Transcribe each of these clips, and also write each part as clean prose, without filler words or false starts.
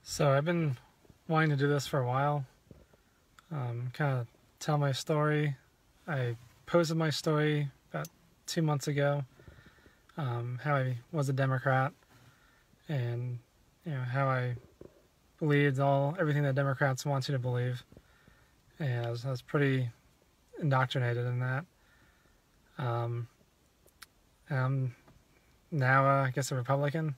So I've been wanting to do this for a while, kind of tell my story. I posted my story about 2 months ago, how I was a Democrat and how I believed everything that Democrats want you to believe, and I was pretty indoctrinated in that. I'm now, I guess, a Republican.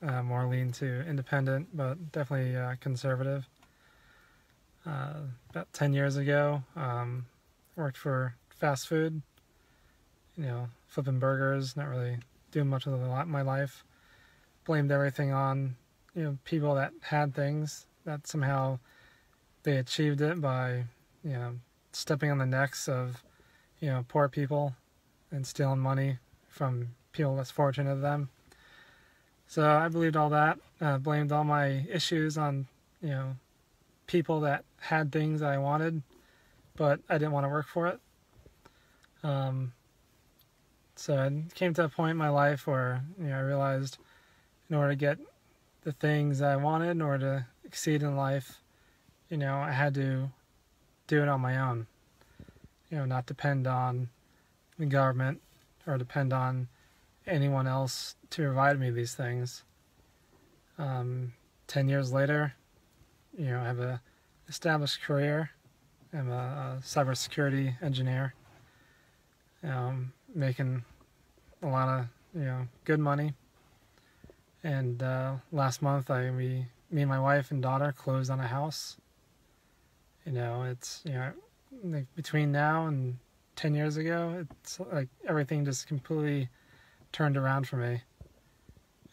More lean to independent, but definitely conservative. About 10 years ago, worked for fast food, flipping burgers, not really doing much of my life. Blamed everything on, people that had things, that somehow they achieved it by, stepping on the necks of, poor people and stealing money from people less fortunate than them. So I believed all that, blamed all my issues on, people that had things I wanted, but I didn't want to work for it. So I came to a point in my life where, I realized in order to get the things I wanted, in order to succeed in life, I had to do it on my own. Not depend on the government or depend on anyone else to provide me these things. 10 years later, I have a established career. I'm a cybersecurity engineer, making a lot of good money. And last month, me and my wife and daughter closed on a house. It's like between now and 10 years ago, it's like everything just completely turned around for me,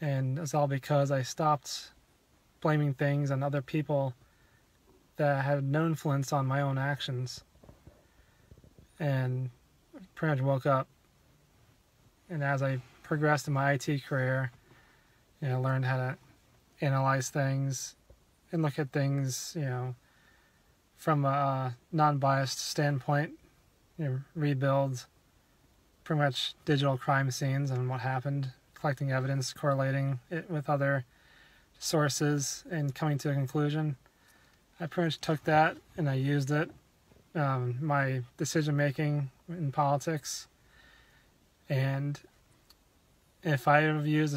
and it's all because I stopped blaming things on other people that had no influence on my own actions, and pretty much woke up. And as I progressed in my IT career, learned how to analyze things and look at things, from a non-biased standpoint, rebuild pretty much digital crime scenes and what happened, collecting evidence, correlating it with other sources, and coming to a conclusion. I pretty much took that and I used it, my decision making in politics. And if I have used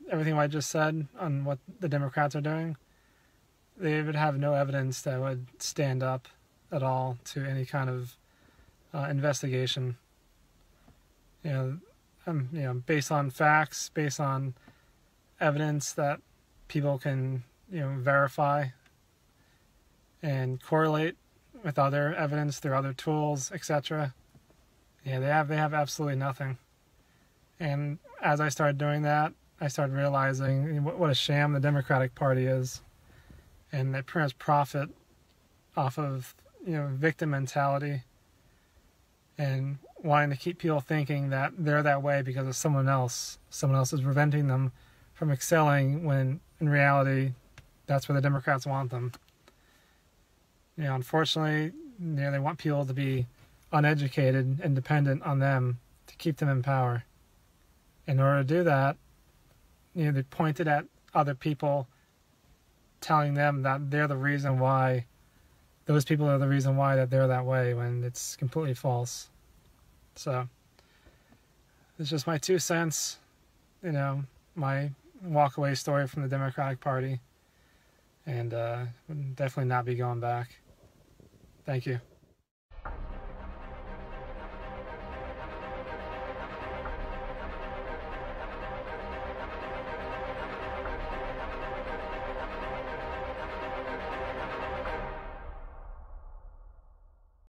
everything I just said on what the Democrats are doing, they would have no evidence that would stand up at all to any kind of investigation. Based on facts, based on evidence that people can, verify and correlate with other evidence through other tools, etc. They have absolutely nothing. And as I started doing that, I started realizing what a sham the Democratic Party is, and they pretty much profit off of victim mentality and wanting to keep people thinking that they're that way because of someone else. Someone else is preventing them from excelling, when in reality, that's where the Democrats want them. Unfortunately, they want people to be uneducated and dependent on them to keep them in power. In order to do that, they pointed at other people, telling them that they're the reason why, those people are the reason why that they're that way, when it's completely false. So, it's just my 2 cents, my walk-away story from the Democratic Party, and would definitely not be going back. Thank you.